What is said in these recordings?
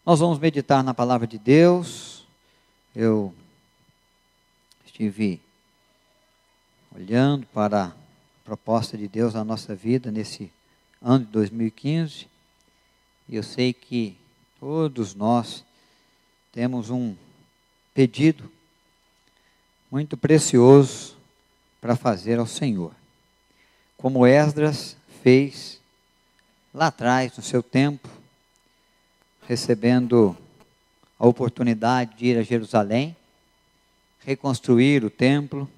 Nós vamos meditar na palavra de Deus. Eu estive olhando para a proposta de Deus na nossa vida nesse ano de 2015, e eu sei que todos nós temos um pedido muito precioso para fazer ao Senhor. Como Esdras fez lá atrás, no seu tempo, recebendo a oportunidade de ir a Jerusalém, reconstruir o templo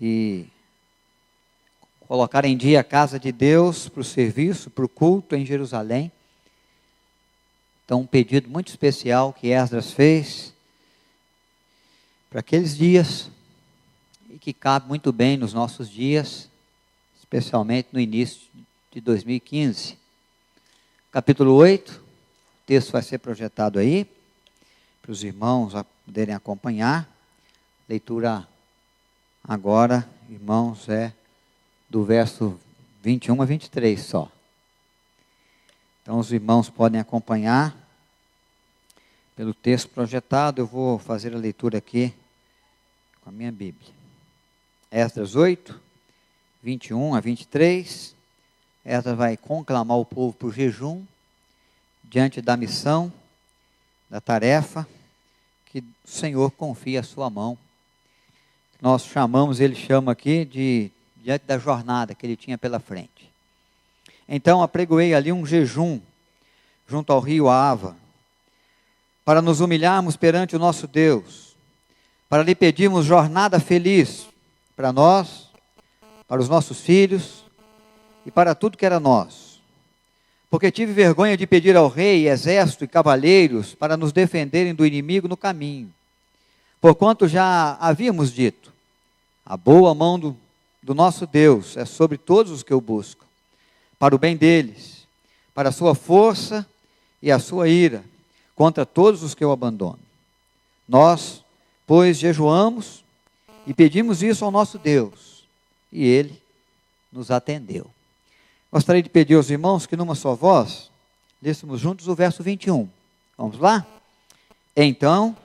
e colocar em dia a casa de Deus para o serviço, para o culto em Jerusalém. Então, um pedido muito especial que Esdras fez para aqueles dias e que cabe muito bem nos nossos dias, especialmente no início de 2015. Capítulo 8. O texto vai ser projetado aí, para os irmãos poderem acompanhar. Leitura agora, irmãos, é do verso 21 a 23 só. Então os irmãos podem acompanhar pelo texto projetado. Eu vou fazer a leitura aqui com a minha Bíblia. Esdras 8, 21 a 23. Esdras vai conclamar o povo por jejum, diante da missão, da tarefa que o Senhor confia à sua mão. Nós chamamos, ele chama aqui de diante da jornada que ele tinha pela frente. Então apregoei ali um jejum junto ao rio Ava, para nos humilharmos perante o nosso Deus, para lhe pedirmos jornada feliz para nós, para os nossos filhos e para tudo que era nosso. Porque tive vergonha de pedir ao rei, exército e cavaleiros para nos defenderem do inimigo no caminho. Porquanto já havíamos dito, a boa mão do nosso Deus é sobre todos os que o buscam, para o bem deles, para a sua força e a sua ira, contra todos os que o abandonam. Nós, pois, jejuamos e pedimos isso ao nosso Deus, e ele nos atendeu. Gostaria de pedir aos irmãos que numa só voz, lêssemos juntos o verso 21. Vamos lá? Então,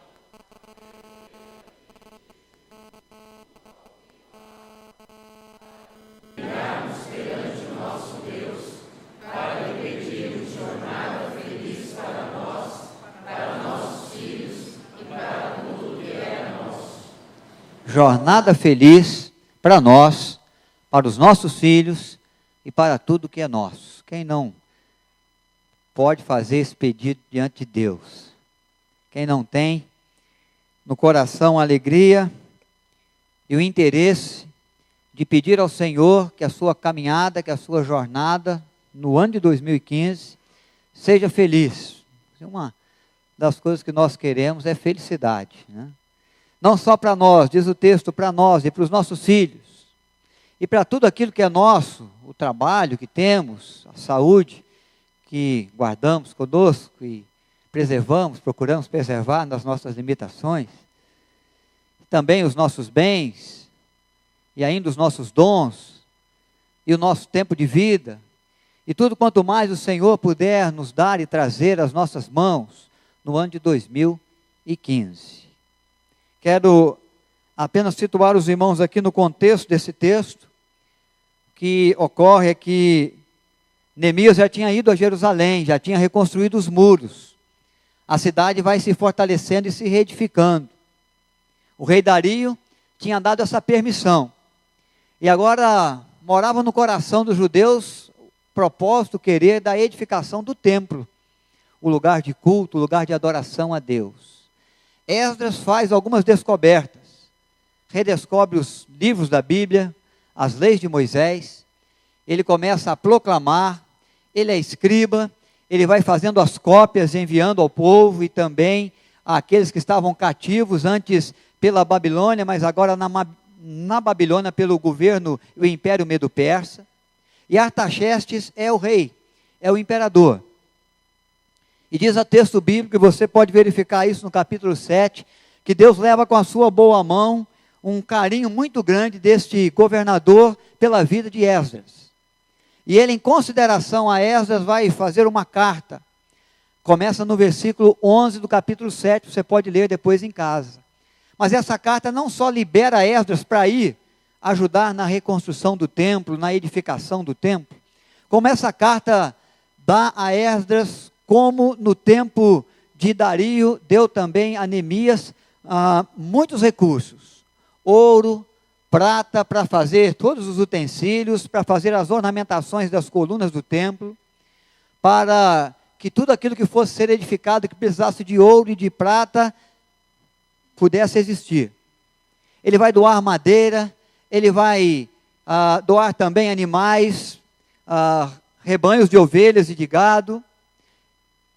perante o nosso Deus, para lhe pedirmos jornada feliz para nós, para nossos filhos e para tudo que é nosso. jornada feliz para nós, para os nossos filhos e para tudo que é nosso. Quem não pode fazer esse pedido diante de Deus? Quem não tem no coração a alegria e o interesse de pedir ao Senhor que a sua caminhada, que a sua jornada no ano de 2015 seja feliz. Uma das coisas que nós queremos é felicidade, né? Não só para nós, diz o texto, para nós e para os nossos filhos. E para tudo aquilo que é nosso, o trabalho que temos, a saúde que guardamos conosco e preservamos, procuramos preservar nas nossas limitações, também os nossos bens, e ainda os nossos dons, e o nosso tempo de vida, e tudo quanto mais o Senhor puder nos dar e trazer às nossas mãos no ano de 2015. Quero apenas situar os irmãos aqui no contexto desse texto. O que ocorre é que Neemias já tinha ido a Jerusalém, já tinha reconstruído os muros. A cidade vai se fortalecendo e se reedificando. O rei Dario tinha dado essa permissão. E agora morava no coração dos judeus o propósito, o querer da edificação do templo. O lugar de culto, o lugar de adoração a Deus. Esdras faz algumas descobertas. Redescobre os livros da Bíblia, as leis de Moisés. Ele começa a proclamar. Ele é escriba. Ele vai fazendo as cópias, enviando ao povo e também àqueles que estavam cativos antes pela Babilônia, mas agora na Babilônia pelo governo, o Império Medo-Persa. E Artaxerxes é o rei, é o imperador. E diz o texto bíblico, e você pode verificar isso no capítulo 7, que Deus leva com a sua boa mão um carinho muito grande deste governador pela vida de Esdras. E ele, em consideração a Esdras, vai fazer uma carta Começa no versículo 11 do capítulo 7, você pode ler depois em casa. Mas essa carta não só libera Esdras para ir ajudar na reconstrução do templo, na edificação do templo, como essa carta dá a Esdras, como no tempo de Dario, deu também a Neemias muitos recursos, ouro, prata, para fazer todos os utensílios, para fazer as ornamentações das colunas do templo, para que tudo aquilo que fosse ser edificado, que precisasse de ouro e de prata, pudesse existir. Ele vai doar madeira, ele vai doar também animais, rebanhos de ovelhas e de gado,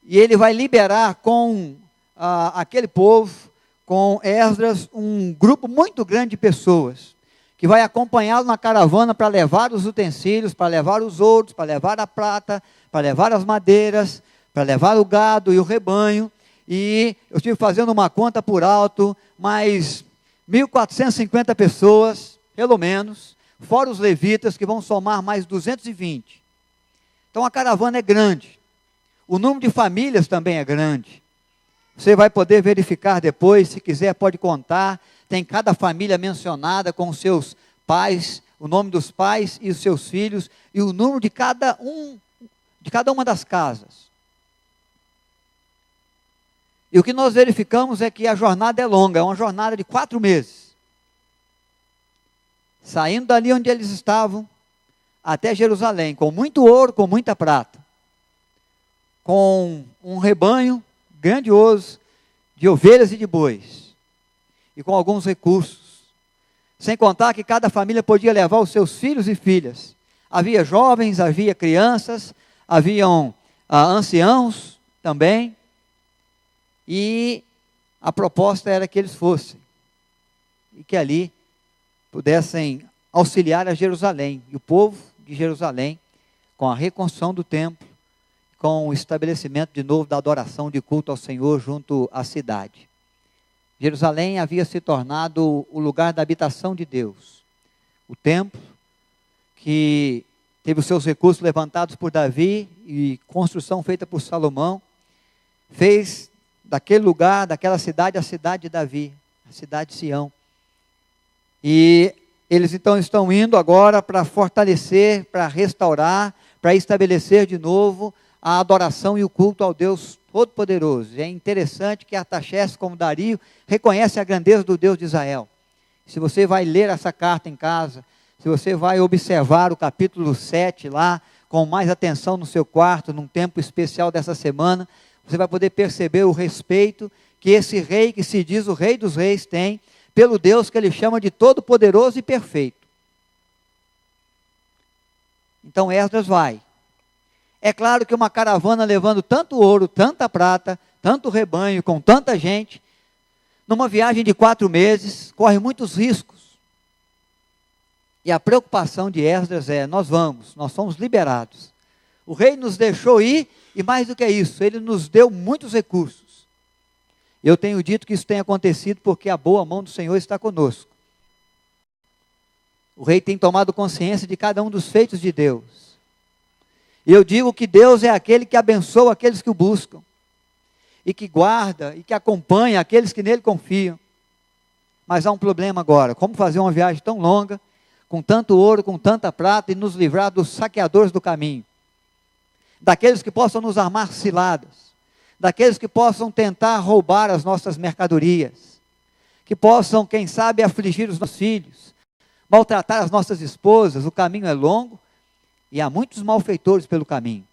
e ele vai liberar com aquele povo, com Esdras, um grupo muito grande de pessoas, que vai acompanhá-lo na caravana para levar os utensílios, para levar os ouros, para levar a prata, para levar as madeiras, para levar o gado e o rebanho. E eu estive fazendo uma conta por alto, mais 1.450 pessoas, pelo menos, fora os levitas, que vão somar mais 220. Então a caravana é grande. O número de famílias também é grande. Você vai poder verificar depois, se quiser pode contar. Tem cada família mencionada com os seus pais, o nome dos pais e os seus filhos, e o número de cada uma das casas. E o que nós verificamos é que a jornada é longa, é uma jornada de 4 meses. Saindo dali onde eles estavam, até Jerusalém, com muito ouro, com muita prata, com um rebanho grandioso de ovelhas e de bois, e com alguns recursos, sem contar que cada família podia levar os seus filhos e filhas. Havia jovens, havia crianças, haviam anciãos também, e a proposta era que eles fossem, e que ali pudessem auxiliar a Jerusalém, e o povo de Jerusalém, com a reconstrução do templo, com o estabelecimento de novo da adoração de culto ao Senhor junto à cidade. Jerusalém havia se tornado o lugar da habitação de Deus. O templo, que teve os seus recursos levantados por Davi e construção feita por Salomão, fez daquele lugar, daquela cidade, a cidade de Davi, a cidade de Sião. E eles então estão indo agora para fortalecer, para restaurar, para estabelecer de novo a adoração e o culto ao Deus Todo-Poderoso. E é interessante que Artaxerxes, como Dario, reconhece a grandeza do Deus de Israel. Se você vai ler essa carta em casa, se você vai observar o capítulo 7 lá, com mais atenção no seu quarto, num tempo especial dessa semana, você vai poder perceber o respeito que esse rei, que se diz o Rei dos Reis, tem pelo Deus que ele chama de Todo-Poderoso e Perfeito. Então Esdras vai. É claro que uma caravana levando tanto ouro, tanta prata, tanto rebanho, com tanta gente, numa viagem de 4 meses, corre muitos riscos. E a preocupação de Esdras é: nós somos liberados. O rei nos deixou ir, e mais do que isso, ele nos deu muitos recursos. Eu tenho dito que isso tem acontecido porque a boa mão do Senhor está conosco. O rei tem tomado consciência de cada um dos feitos de Deus. E eu digo que Deus é aquele que abençoa aqueles que o buscam, e que guarda, e que acompanha aqueles que nele confiam. Mas há um problema agora: como fazer uma viagem tão longa, com tanto ouro, com tanta prata, e nos livrar dos saqueadores do caminho, daqueles que possam nos armar ciladas, daqueles que possam tentar roubar as nossas mercadorias, que possam, quem sabe, afligir os nossos filhos, maltratar as nossas esposas. O caminho é longo, e há muitos malfeitores pelo caminho,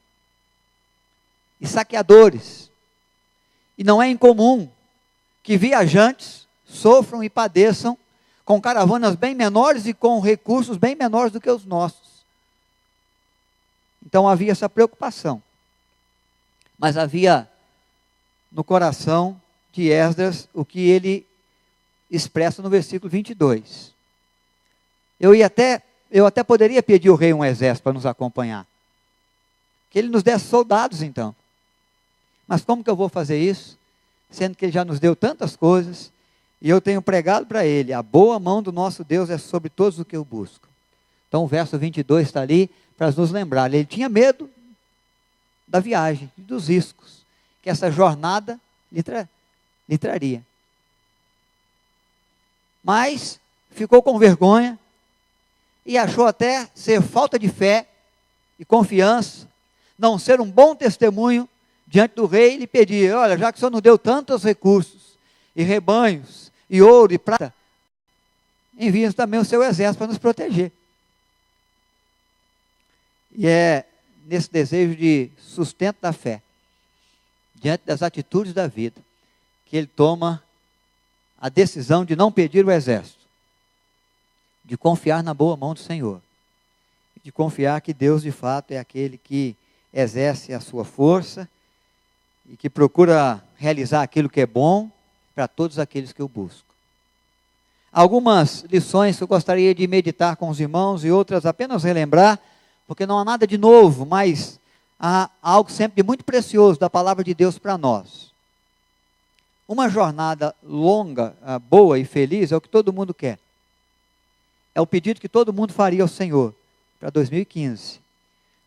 e saqueadores, e não é incomum que viajantes sofram e padeçam com caravanas bem menores e com recursos bem menores do que os nossos. Então havia essa preocupação, mas havia no coração de Esdras o que ele expressa no versículo 22. Eu até poderia pedir ao rei um exército para nos acompanhar, que ele nos desse soldados então, mas como que eu vou fazer isso, sendo que ele já nos deu tantas coisas, e eu tenho pregado para ele: a boa mão do nosso Deus é sobre todos os que o buscam. Então o verso 22 está ali para nos lembrar. Ele tinha medo da viagem, dos riscos, que essa jornada lhe traria. Mas ficou com vergonha e achou até ser falta de fé e confiança, não ser um bom testemunho diante do rei, e lhe pedir: olha, já que o senhor não deu tantos recursos, e rebanhos, e ouro, e prata, envie também o seu exército para nos proteger. E é nesse desejo de sustento da fé, diante das atitudes da vida, que ele toma a decisão de não pedir o exército, de confiar na boa mão do Senhor, de confiar que Deus de fato é aquele que exerce a sua força e que procura realizar aquilo que é bom para todos aqueles que o buscam. Algumas lições que eu gostaria de meditar com os irmãos e outras apenas relembrar, porque não há nada de novo, mas há algo sempre muito precioso da palavra de Deus para nós. Uma jornada longa, boa e feliz é o que todo mundo quer. É o pedido que todo mundo faria ao Senhor para 2015.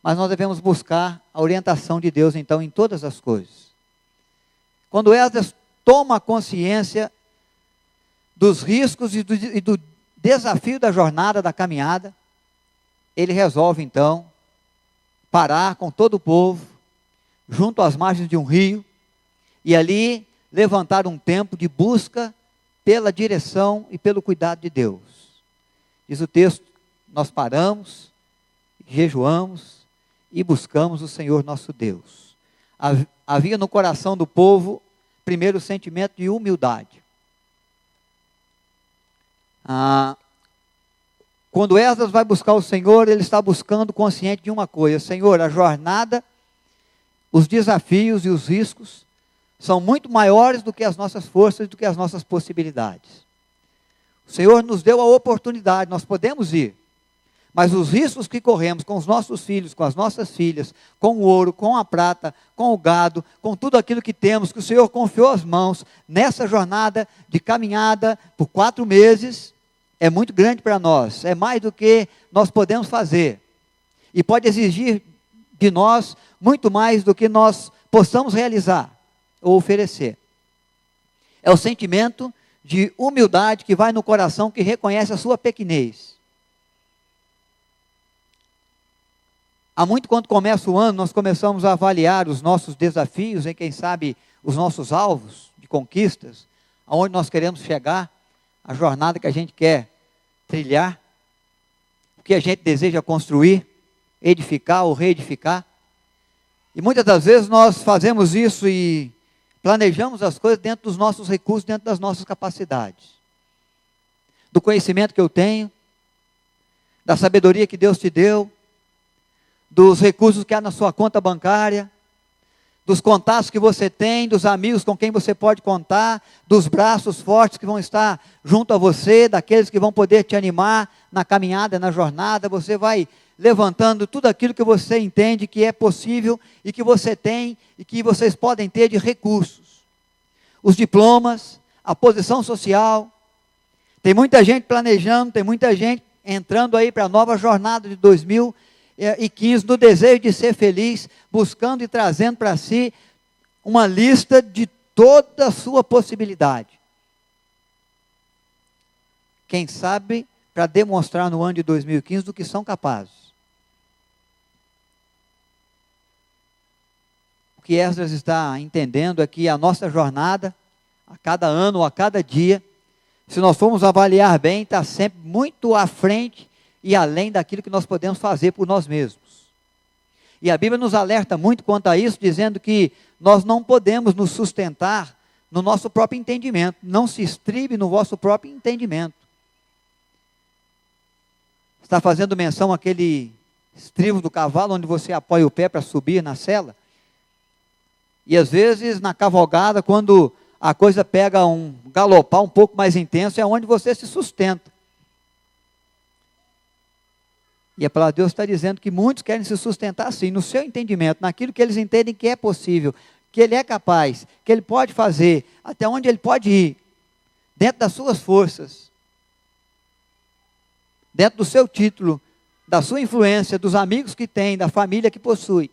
Mas nós devemos buscar a orientação de Deus, então, em todas as coisas. Quando Esdras toma consciência dos riscos e do desafio da jornada, da caminhada, ele resolve, então, parar com todo o povo, junto às margens de um rio, e ali levantar um tempo de busca pela direção e pelo cuidado de Deus. Diz o texto: nós paramos, jejuamos e buscamos o Senhor nosso Deus. Havia no coração do povo, primeiro, o sentimento de humildade. Quando Esdras vai buscar o Senhor, ele está buscando consciente de uma coisa: Senhor, a jornada, os desafios e os riscos são muito maiores do que as nossas forças, do que as nossas possibilidades. O Senhor nos deu a oportunidade, nós podemos ir, mas os riscos que corremos com os nossos filhos, com as nossas filhas, com o ouro, com a prata, com o gado, com tudo aquilo que temos, que o Senhor confiou às mãos, nessa jornada de caminhada por 4 meses, é muito grande para nós, é mais do que nós podemos fazer, e pode exigir de nós muito mais do que nós possamos realizar ou oferecer. É o sentimento de humildade que vai no coração, que reconhece a sua pequenez. Há muito, quando começa o ano, nós começamos a avaliar os nossos desafios, e quem sabe os nossos alvos de conquistas, aonde nós queremos chegar, a jornada que a gente quer trilhar, o que a gente deseja construir, edificar ou reedificar. E muitas das vezes nós fazemos isso e planejamos as coisas dentro dos nossos recursos, dentro das nossas capacidades, do conhecimento que eu tenho, da sabedoria que Deus te deu, dos recursos que há na sua conta bancária, dos contatos que você tem, dos amigos com quem você pode contar, dos braços fortes que vão estar junto a você, daqueles que vão poder te animar na caminhada, na jornada. Você vai levantando tudo aquilo que você entende que é possível e que você tem e que vocês podem ter de recursos. Os diplomas, a posição social. Tem muita gente planejando, tem muita gente entrando aí para a nova jornada de 2015, no desejo de ser feliz, buscando e trazendo para si uma lista de toda a sua possibilidade. Quem sabe, para demonstrar no ano de 2015 do que são capazes. O que Esdras está entendendo é que a nossa jornada, a cada ano ou a cada dia, se nós formos avaliar bem, está sempre muito à frente e além daquilo que nós podemos fazer por nós mesmos. E a Bíblia nos alerta muito quanto a isso, dizendo que nós não podemos nos sustentar no nosso próprio entendimento. Não se estribe no vosso próprio entendimento. Está fazendo menção àquele estribo do cavalo, onde você apoia o pé para subir na sela? E às vezes, na cavalgada, quando a coisa pega um galopar um pouco mais intenso, é onde você se sustenta. E a palavra de Deus está dizendo que muitos querem se sustentar assim, no seu entendimento, naquilo que eles entendem que é possível, que ele é capaz, que ele pode fazer, até onde ele pode ir, dentro das suas forças, dentro do seu título, da sua influência, dos amigos que tem, da família que possui,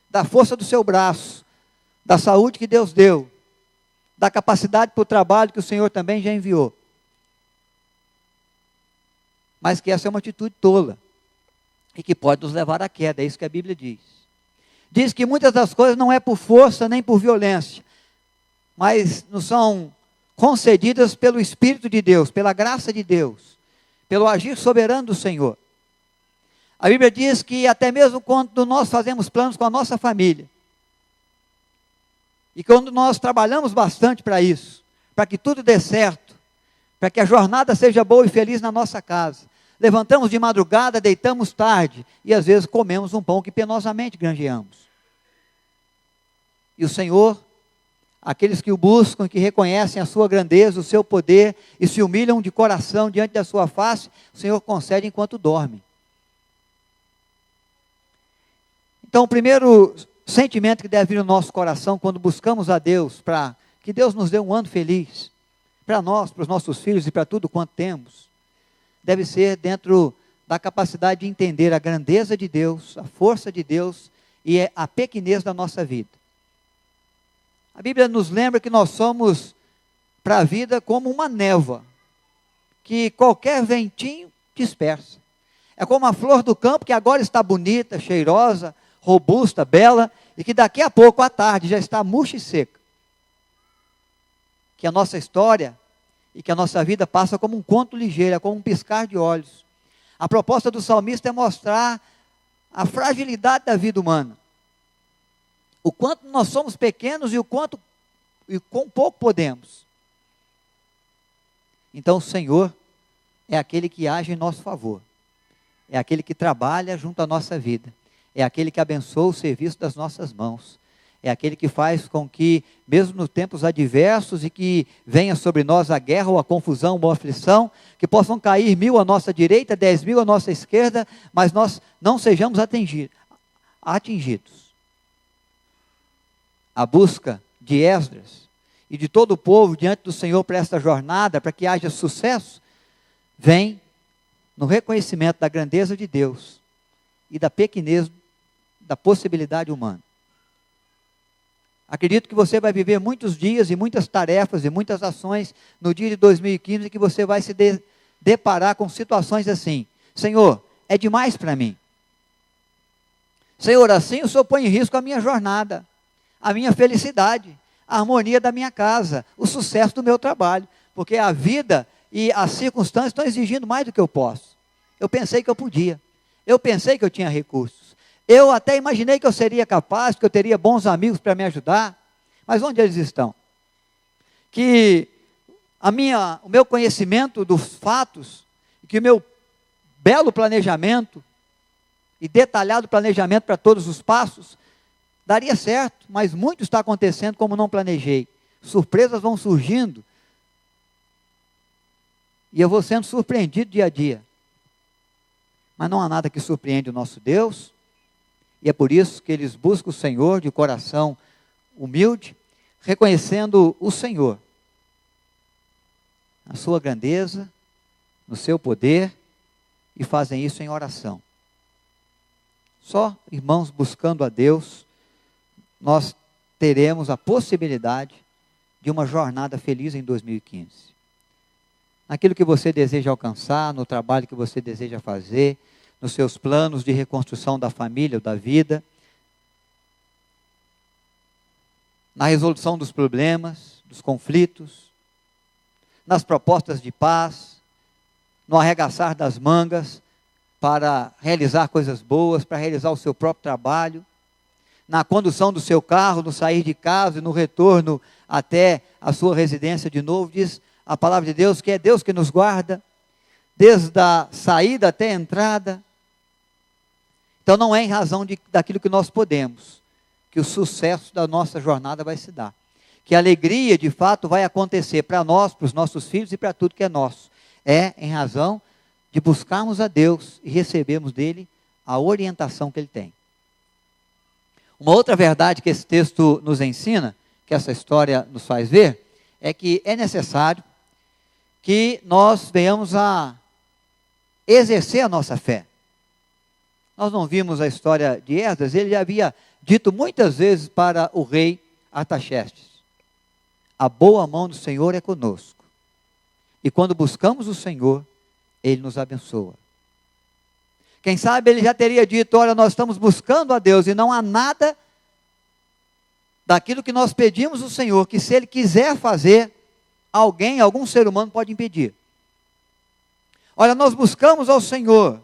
da força do seu braço, da saúde que Deus deu, da capacidade para o trabalho que o Senhor também já enviou. Mas que essa é uma atitude tola, e que pode nos levar à queda, é isso que a Bíblia diz. Diz que muitas das coisas não é por força nem por violência, mas nos são concedidas pelo Espírito de Deus, pela graça de Deus, pelo agir soberano do Senhor. A Bíblia diz que até mesmo quando nós fazemos planos com a nossa família, e quando nós trabalhamos bastante para isso, para que tudo dê certo, para que a jornada seja boa e feliz na nossa casa, levantamos de madrugada, deitamos tarde, e às vezes comemos um pão que penosamente granjeamos. E o Senhor, aqueles que o buscam, que reconhecem a sua grandeza, o seu poder, e se humilham de coração diante da sua face, o Senhor concede enquanto dorme. Então, o primeiro sentimento que deve vir no nosso coração, quando buscamos a Deus, para que Deus nos dê um ano feliz, para nós, para os nossos filhos e para tudo quanto temos, deve ser dentro da capacidade de entender a grandeza de Deus, a força de Deus e a pequenez da nossa vida. A Bíblia nos lembra que nós somos para a vida como uma névoa, que qualquer ventinho dispersa. É como a flor do campo que agora está bonita, cheirosa, robusta, bela, e que daqui a pouco, à tarde, já está murcha e seca. Que a nossa história e que a nossa vida passa como um conto ligeiro, como um piscar de olhos. A proposta do salmista é mostrar a fragilidade da vida humana. O quanto nós somos pequenos e quão pouco podemos. Então o Senhor é aquele que age em nosso favor. É aquele que trabalha junto à nossa vida. É aquele que abençoa o serviço das nossas mãos. É aquele que faz com que, mesmo nos tempos adversos e que venha sobre nós a guerra ou a confusão ou a aflição, que possam cair 1000 à nossa direita, 10.000 à nossa esquerda, mas nós não sejamos atingidos. A busca de Esdras e de todo o povo diante do Senhor para esta jornada, para que haja sucesso, vem no reconhecimento da grandeza de Deus e da pequenez da possibilidade humana. Acredito que você vai viver muitos dias e muitas tarefas e muitas ações no dia de 2015 que você vai se deparar com situações assim: Senhor, é demais para mim. Senhor, assim o Senhor põe em risco a minha jornada, a minha felicidade, a harmonia da minha casa, o sucesso do meu trabalho, porque a vida e as circunstâncias estão exigindo mais do que eu posso. Eu pensei que eu podia, eu pensei que eu tinha recursos, eu até imaginei que eu seria capaz, que eu teria bons amigos para me ajudar, mas onde eles estão? Que o meu conhecimento dos fatos, que o meu belo planejamento e detalhado planejamento para todos os passos, daria certo, mas muito está acontecendo como não planejei. Surpresas vão surgindo, e eu vou sendo surpreendido dia a dia. Mas não há nada que surpreende o nosso Deus, e é por isso que eles buscam o Senhor de coração humilde, reconhecendo o Senhor, a sua grandeza, no seu poder, e fazem isso em oração. Só, irmãos, buscando a Deus, nós teremos a possibilidade de uma jornada feliz em 2015. Naquilo que você deseja alcançar, no trabalho que você deseja fazer, nos seus planos de reconstrução da família ou da vida, na resolução dos problemas, dos conflitos, nas propostas de paz, no arregaçar das mangas para realizar coisas boas, para realizar o seu próprio trabalho, na condução do seu carro, no sair de casa e no retorno até a sua residência de novo. Diz a palavra de Deus que é Deus que nos guarda, desde a saída até a entrada. Então não é em razão daquilo que nós podemos, que o sucesso da nossa jornada vai se dar. Que a alegria de fato vai acontecer para nós, para os nossos filhos e para tudo que é nosso. É em razão de buscarmos a Deus e recebermos dele a orientação que ele tem. Uma outra verdade que esse texto nos ensina, que essa história nos faz ver, é que é necessário que nós venhamos a exercer a nossa fé. Nós não vimos a história de Esdras, ele havia dito muitas vezes para o rei Artaxerxes, a boa mão do Senhor é conosco. E quando buscamos o Senhor, Ele nos abençoa. Quem sabe ele já teria dito, olha, nós estamos buscando a Deus e não há nada daquilo que nós pedimos ao Senhor, que se Ele quiser fazer, algum ser humano pode impedir. Olha, nós buscamos ao Senhor,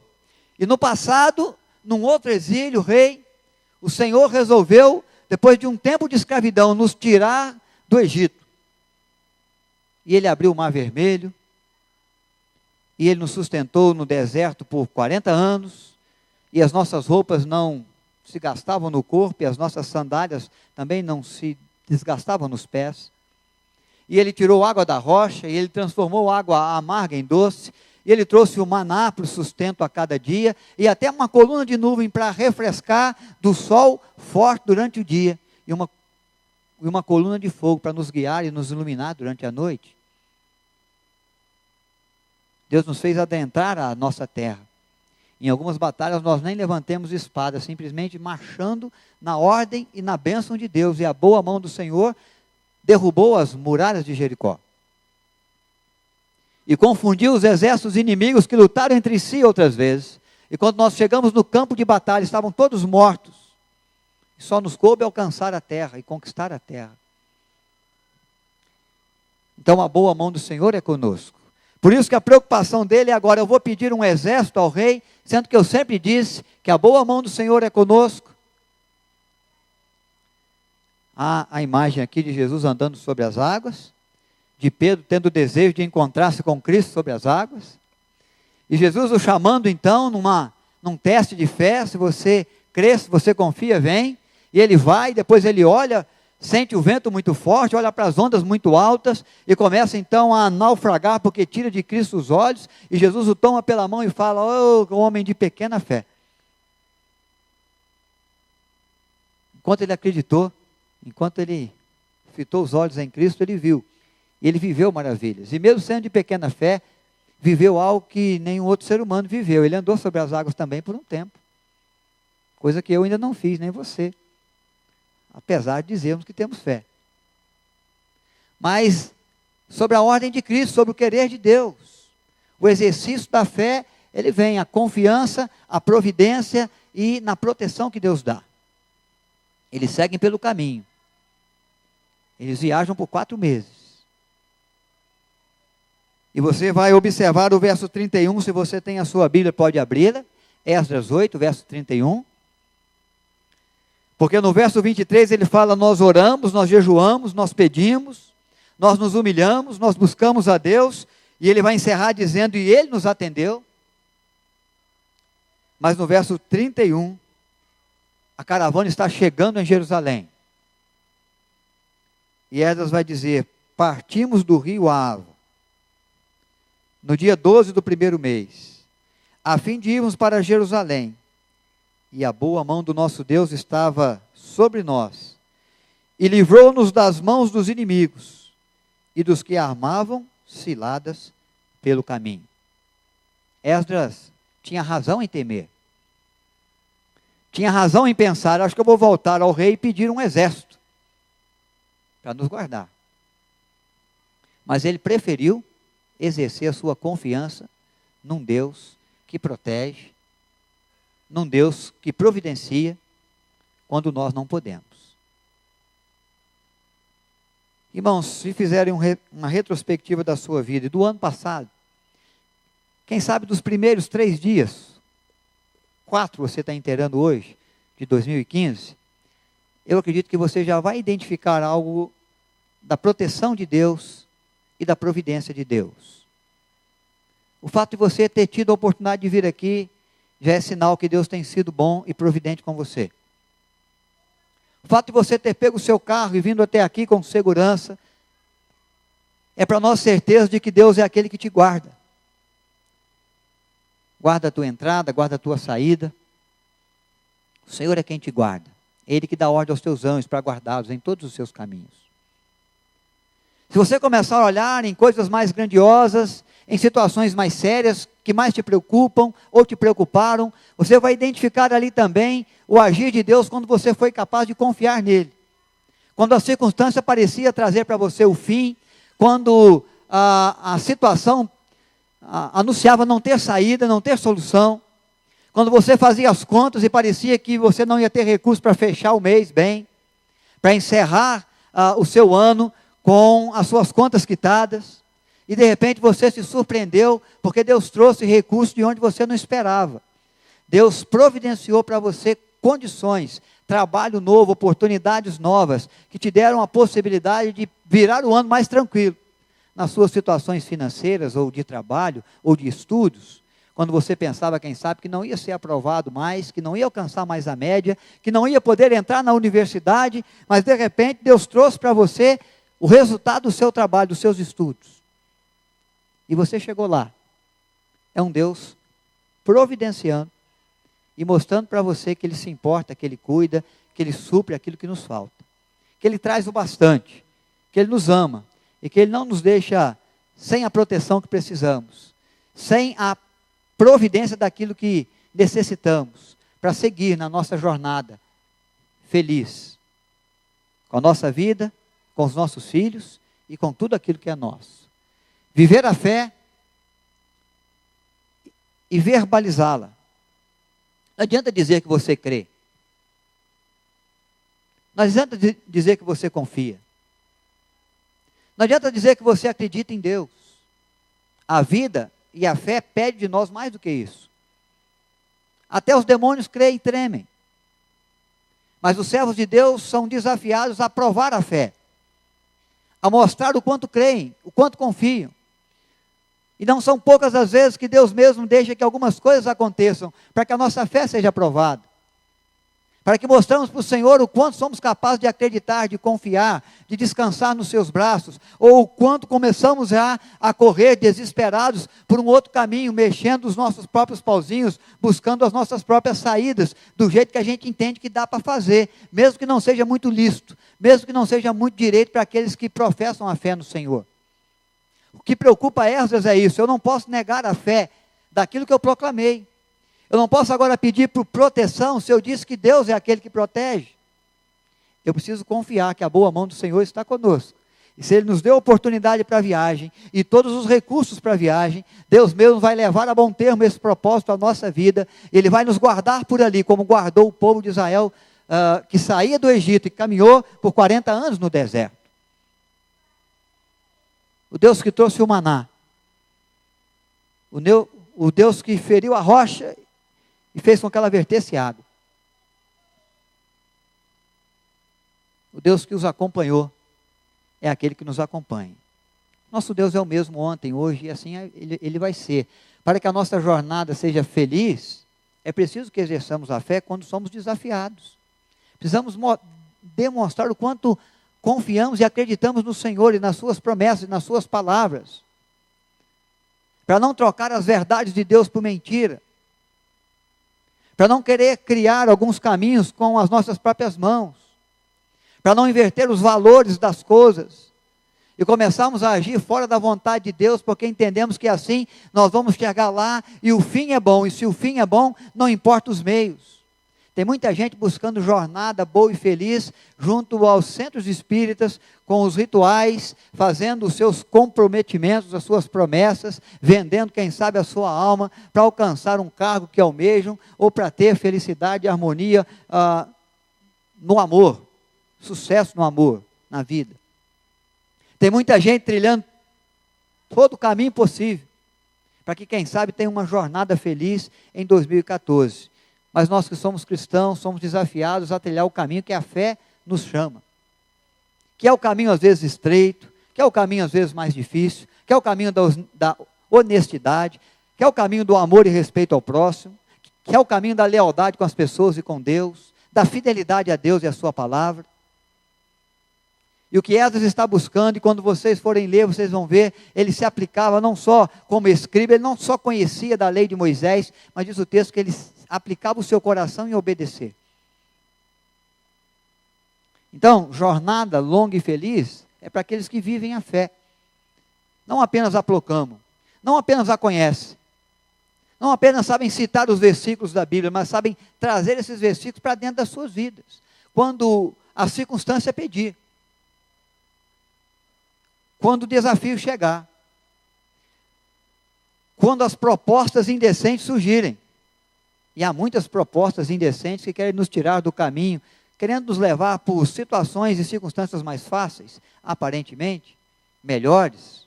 e no passado, num outro exílio, rei, o Senhor resolveu, depois de um tempo de escravidão, nos tirar do Egito. E Ele abriu o Mar Vermelho, e Ele nos sustentou no deserto por 40 anos, e as nossas roupas não se gastavam no corpo, e as nossas sandálias também não se desgastavam nos pés. E Ele tirou água da rocha, e Ele transformou água amarga em doce, e Ele trouxe o maná para o sustento a cada dia, e até uma coluna de nuvem para refrescar do sol forte durante o dia, e uma coluna de fogo para nos guiar e nos iluminar durante a noite. Deus nos fez adentrar a nossa terra. Em algumas batalhas nós nem levantemos espada, simplesmente marchando na ordem e na bênção de Deus, e a boa mão do Senhor derrubou as muralhas de Jericó. E confundiu os exércitos inimigos que lutaram entre si outras vezes. E quando nós chegamos no campo de batalha, estavam todos mortos. E só nos coube alcançar a terra e conquistar a terra. Então a boa mão do Senhor é conosco. Por isso que a preocupação dele é agora, eu vou pedir um exército ao rei, sendo que eu sempre disse que a boa mão do Senhor é conosco. Há a imagem aqui de Jesus andando sobre as águas, de Pedro tendo o desejo de encontrar-se com Cristo sobre as águas, e Jesus o chamando então num teste de fé, se você crê, se você confia, vem, e ele vai, depois ele olha, sente o vento muito forte, olha para as ondas muito altas, e começa então a naufragar, porque tira de Cristo os olhos, e Jesus o toma pela mão e fala, ô homem de pequena fé. Enquanto ele acreditou, enquanto ele fitou os olhos em Cristo, ele viu. E ele viveu maravilhas. E mesmo sendo de pequena fé, viveu algo que nenhum outro ser humano viveu. Ele andou sobre as águas também por um tempo. Coisa que eu ainda não fiz, nem você. Apesar de dizermos que temos fé. Mas, sobre a ordem de Cristo, sobre o querer de Deus. O exercício da fé, ele vem, a confiança, a providência e na proteção que Deus dá. Eles seguem pelo caminho. Eles viajam por 4 meses. E você vai observar o verso 31, se você tem a sua Bíblia, pode abri-la. Esdras 8, verso 31. Porque no verso 23 ele fala, nós oramos, nós jejuamos, nós pedimos, nós nos humilhamos, nós buscamos a Deus. E ele vai encerrar dizendo, e Ele nos atendeu. Mas no verso 31, a caravana está chegando em Jerusalém. E Esdras vai dizer, partimos do rio Ava, no dia 12 do 1º mês, a fim de irmos para Jerusalém, e a boa mão do nosso Deus estava sobre nós, e livrou-nos das mãos dos inimigos, e dos que armavam ciladas pelo caminho. Esdras tinha razão em temer, tinha razão em pensar, acho que eu vou voltar ao rei e pedir um exército, para nos guardar. Mas ele preferiu exercer a sua confiança num Deus que protege, num Deus que providencia, quando nós não podemos. Irmãos, se fizerem uma retrospectiva da sua vida e do ano passado, quem sabe dos primeiros 3 dias, 4 você está inteirando hoje, de 2015, eu acredito que você já vai identificar algo da proteção de Deus e da providência de Deus. O fato de você ter tido a oportunidade de vir aqui, já é sinal que Deus tem sido bom e providente com você. O fato de você ter pego o seu carro e vindo até aqui com segurança, é para nós certeza de que Deus é aquele que te guarda. Guarda a tua entrada, guarda a tua saída. O Senhor é quem te guarda. É Ele que dá ordem aos teus anjos para guardá-los em todos os seus caminhos. Se você começar a olhar em coisas mais grandiosas, em situações mais sérias, que mais te preocupam ou te preocuparam, você vai identificar ali também o agir de Deus quando você foi capaz de confiar nele. Quando a circunstância parecia trazer para você o fim, quando a situação anunciava não ter saída, não ter solução, quando você fazia as contas e parecia que você não ia ter recurso para fechar o mês bem, para encerrar o seu ano com as suas contas quitadas, e de repente você se surpreendeu, porque Deus trouxe recursos de onde você não esperava. Deus providenciou para você condições, trabalho novo, oportunidades novas, que te deram a possibilidade de virar o ano mais tranquilo. Nas suas situações financeiras, ou de trabalho, ou de estudos, quando você pensava, quem sabe, que não ia ser aprovado mais, que não ia alcançar mais a média, que não ia poder entrar na universidade, mas de repente Deus trouxe para você o resultado do seu trabalho, dos seus estudos. E você chegou lá. É um Deus providenciando e mostrando para você que Ele se importa, que Ele cuida, que Ele supre aquilo que nos falta, que Ele traz o bastante, que Ele nos ama e que Ele não nos deixa sem a proteção que precisamos, sem a providência daquilo que necessitamos para seguir na nossa jornada feliz, com a nossa vida, com os nossos filhos e com tudo aquilo que é nosso. Viver a fé e verbalizá-la. Não adianta dizer que você crê. Não adianta dizer que você confia. Não adianta dizer que você acredita em Deus. A vida e a fé pedem de nós mais do que isso. Até os demônios creem e tremem. Mas os servos de Deus são desafiados a provar a fé, a mostrar o quanto creem, o quanto confiam. E não são poucas as vezes que Deus mesmo deixa que algumas coisas aconteçam, para que a nossa fé seja provada. Para que mostramos para o Senhor o quanto somos capazes de acreditar, de confiar, de descansar nos seus braços, ou o quanto começamos já a correr desesperados por um outro caminho, mexendo os nossos próprios pauzinhos, buscando as nossas próprias saídas, do jeito que a gente entende que dá para fazer, mesmo que não seja muito lícito, mesmo que não seja muito direito para aqueles que professam a fé no Senhor. O que preocupa Esdras é isso: eu não posso negar a fé daquilo que eu proclamei. Eu não posso agora pedir por proteção, se eu disse que Deus é aquele que protege. Eu preciso confiar que a boa mão do Senhor está conosco. E se Ele nos deu oportunidade para a viagem, e todos os recursos para a viagem, Deus mesmo vai levar a bom termo esse propósito à nossa vida, e Ele vai nos guardar por ali, como guardou o povo de Israel, que saía do Egito e caminhou por 40 anos no deserto. O Deus que trouxe o maná, o Deus que feriu a rocha e fez com que ela vertesse água, o Deus que os acompanhou, é aquele que nos acompanha. Nosso Deus é o mesmo ontem, hoje, e assim Ele vai ser. Para que a nossa jornada seja feliz, é preciso que exerçamos a fé quando somos desafiados. Precisamos demonstrar o quanto confiamos e acreditamos no Senhor e nas suas promessas e nas suas palavras, para não trocar as verdades de Deus por mentira, para não querer criar alguns caminhos com as nossas próprias mãos, para não inverter os valores das coisas e começarmos a agir fora da vontade de Deus, porque entendemos que assim nós vamos chegar lá e o fim é bom, e se o fim é bom, não importa os meios. Tem muita gente buscando jornada boa e feliz junto aos centros espíritas, com os rituais, fazendo os seus comprometimentos, as suas promessas, vendendo, quem sabe, a sua alma para alcançar um cargo que almejam, ou para ter felicidade e harmonia no amor, sucesso no amor, na vida. Tem muita gente trilhando todo o caminho possível, para que, quem sabe, tenha uma jornada feliz em 2014. Mas nós que somos cristãos, somos desafiados a trilhar o caminho que a fé nos chama. Que é o caminho às vezes estreito, que é o caminho às vezes mais difícil, que é o caminho da honestidade, que é o caminho do amor e respeito ao próximo, que é o caminho da lealdade com as pessoas e com Deus, da fidelidade a Deus e a sua palavra. E o que Esdras está buscando, e quando vocês forem ler, vocês vão ver, ele se aplicava não só como escriba, ele não só conhecia da lei de Moisés, mas diz o texto que ele aplicava o seu coração em obedecer. Então, jornada longa e feliz é para aqueles que vivem a fé. Não apenas a proclamam, não apenas a conhecem, não apenas sabem citar os versículos da Bíblia, mas sabem trazer esses versículos para dentro das suas vidas, quando a circunstância pedir. quando o desafio chegar. Quando as propostas indecentes surgirem. E há muitas propostas indecentes que querem nos tirar do caminho, querendo nos levar por situações e circunstâncias mais fáceis, aparentemente, melhores,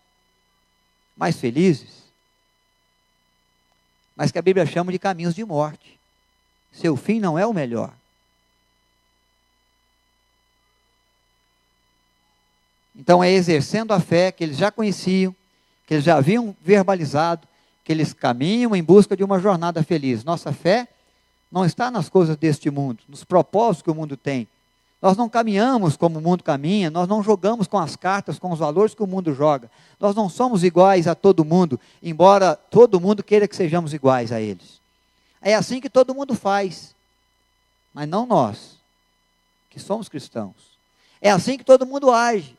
mais felizes, mas que a Bíblia chama de caminhos de morte. Seu fim não é o melhor. Então é exercendo a fé que eles já conheciam, que eles já haviam verbalizado, que eles caminham em busca de uma jornada feliz. Nossa fé não está nas coisas deste mundo, nos propósitos que o mundo tem. Nós não caminhamos como o mundo caminha, nós não jogamos com as cartas, com os valores que o mundo joga. Nós não somos iguais a todo mundo, embora todo mundo queira que sejamos iguais a eles. É assim que todo mundo faz, mas não nós, que somos cristãos. É assim que todo mundo age,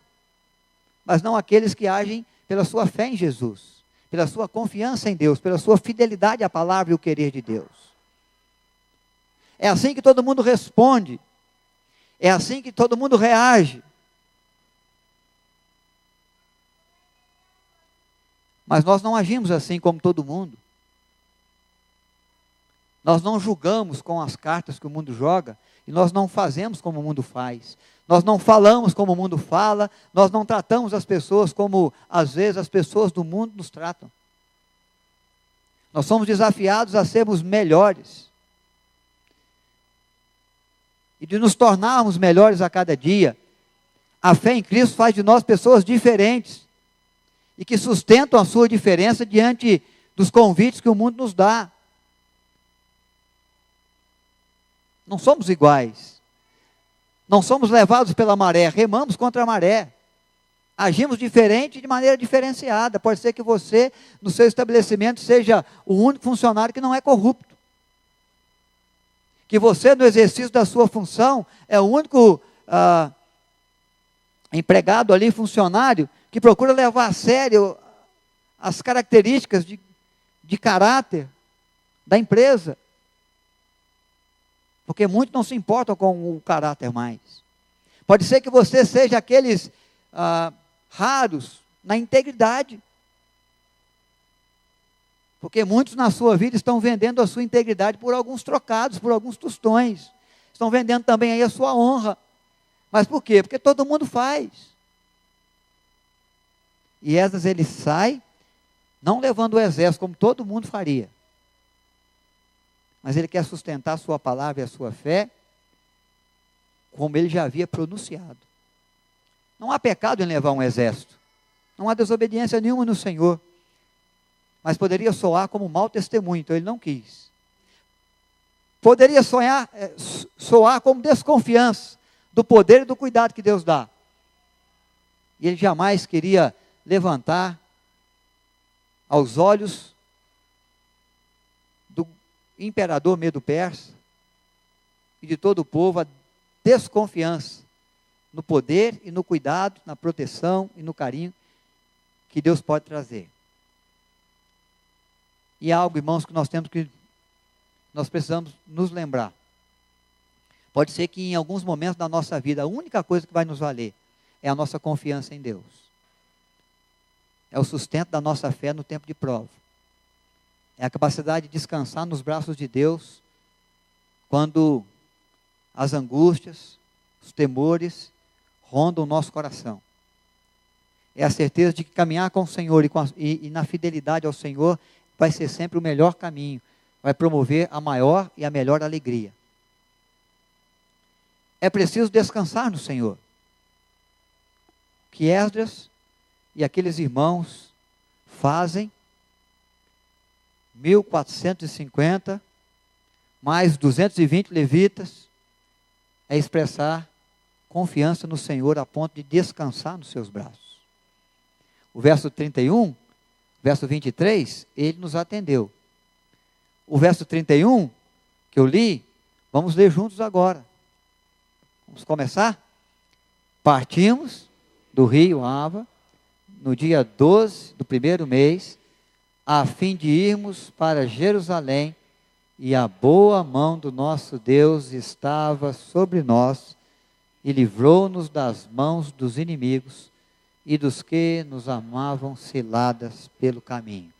mas não aqueles que agem pela sua fé em Jesus, pela sua confiança em Deus, pela sua fidelidade à palavra e o querer de Deus. É assim que todo mundo responde, é assim que todo mundo reage. Mas nós não agimos assim como todo mundo. Nós não julgamos com as cartas que o mundo joga, e nós não fazemos como o mundo faz. Nós não falamos como o mundo fala, nós não tratamos as pessoas como, às vezes, as pessoas do mundo nos tratam. Nós somos desafiados a sermos melhores. E de nos tornarmos melhores a cada dia. A fé em Cristo faz de nós pessoas diferentes, e que sustentam a sua diferença diante dos convites que o mundo nos dá. Não somos iguais. Não somos levados pela maré, remamos contra a maré. Agimos diferente de maneira diferenciada. Pode ser que você, no seu estabelecimento, seja o único funcionário que não é corrupto. Que você, no exercício da sua função, é o único empregado ali, funcionário, que procura levar a sério as características de caráter da empresa. Porque muitos não se importam com o caráter mais. Pode ser que você seja aqueles raros na integridade. Porque muitos na sua vida estão vendendo a sua integridade por alguns trocados, por alguns tostões. Estão vendendo também aí a sua honra. Mas por quê? Porque todo mundo faz. E Esdras, ele sai, não levando o exército como todo mundo faria. Mas ele quer sustentar a sua palavra e a sua fé, como ele já havia pronunciado. Não há pecado em levar um exército. Não há desobediência nenhuma no Senhor. Mas poderia soar como mau testemunho, então ele não quis. Poderia soar como desconfiança do poder e do cuidado que Deus dá. E ele jamais queria levantar aos olhos do imperador Medo-Persa e de todo o povo a desconfiança no poder e no cuidado, na proteção e no carinho que Deus pode trazer. E há algo, irmãos, que nós precisamos nos lembrar. Pode ser que em alguns momentos da nossa vida, a única coisa que vai nos valer é a nossa confiança em Deus. É o sustento da nossa fé no tempo de prova. É a capacidade de descansar nos braços de Deus, quando as angústias, os temores rondam o nosso coração. É a certeza de que caminhar com o Senhor e na fidelidade ao Senhor vai ser sempre o melhor caminho, vai promover a maior e a melhor alegria. É preciso descansar no Senhor. Que Esdras e aqueles irmãos fazem, 1450, mais 220 levitas, é expressar confiança no Senhor a ponto de descansar nos seus braços. O verso 31, verso 23, ele nos atendeu. O verso 31, que eu li, vamos ler juntos agora. Vamos começar? Partimos do rio Ava, no dia 12 do primeiro mês, a fim de irmos para Jerusalém, e a boa mão do nosso Deus estava sobre nós, e livrou-nos das mãos dos inimigos, e dos que nos amavam ciladas pelo caminho.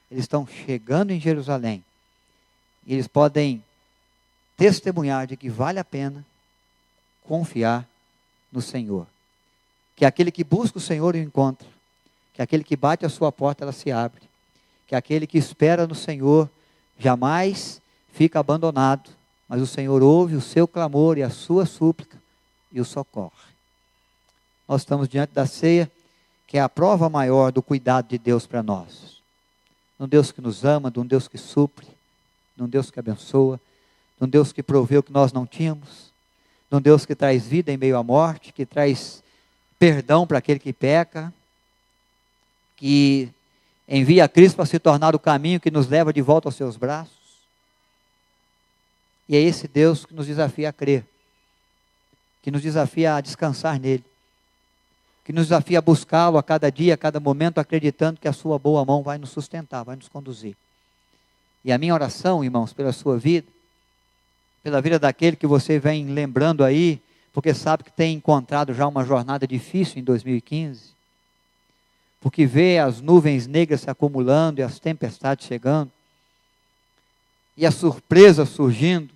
Eles estão chegando em Jerusalém. E eles podem testemunhar de que vale a pena confiar no Senhor. Que aquele que busca o Senhor o encontra. Que aquele que bate a sua porta, ela se abre. Que aquele que espera no Senhor jamais fica abandonado. Mas o Senhor ouve o seu clamor e a sua súplica e o socorre. Nós estamos diante da ceia, que é a prova maior do cuidado de Deus para nós. De um Deus que nos ama, de um Deus que supre, de um Deus que abençoa, de um Deus que proveu o que nós não tínhamos, de um Deus que traz vida em meio à morte, que traz perdão para aquele que peca, que envia a Cristo para se tornar o caminho que nos leva de volta aos seus braços. E é esse Deus que nos desafia a crer, que nos desafia a descansar nele, que nos desafia a buscá-lo a cada dia, a cada momento, acreditando que a sua boa mão vai nos sustentar, vai nos conduzir. E a minha oração, irmãos, pela sua vida, pela vida daquele que você vem lembrando aí, porque sabe que tem encontrado já uma jornada difícil em 2015, porque vê as nuvens negras se acumulando e as tempestades chegando, e a surpresa surgindo,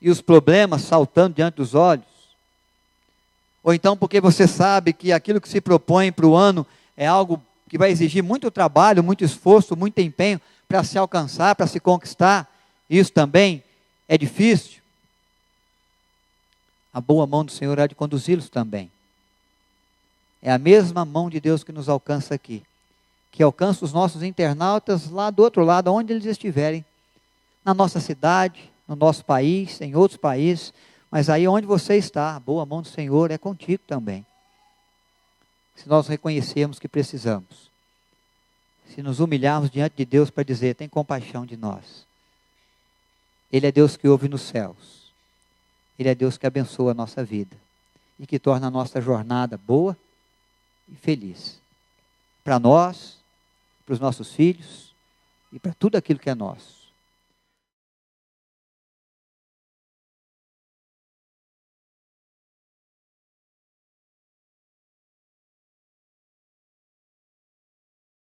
e os problemas saltando diante dos olhos, ou então porque você sabe que aquilo que se propõe para o ano é algo que vai exigir muito trabalho, muito esforço, muito empenho para se alcançar, para se conquistar, isso também é difícil. A boa mão do Senhor há de conduzi-los também. É a mesma mão de Deus que nos alcança aqui, que alcança os nossos internautas lá do outro lado, onde eles estiverem, na nossa cidade, no nosso país, em outros países, mas aí onde você está, a boa mão do Senhor é contigo também. Se nós reconhecermos que precisamos, se nos humilharmos diante de Deus para dizer, tem compaixão de nós. Ele é Deus que ouve nos céus. Ele é Deus que abençoa a nossa vida e que torna a nossa jornada boa e feliz. Para nós, para os nossos filhos e para tudo aquilo que é nosso.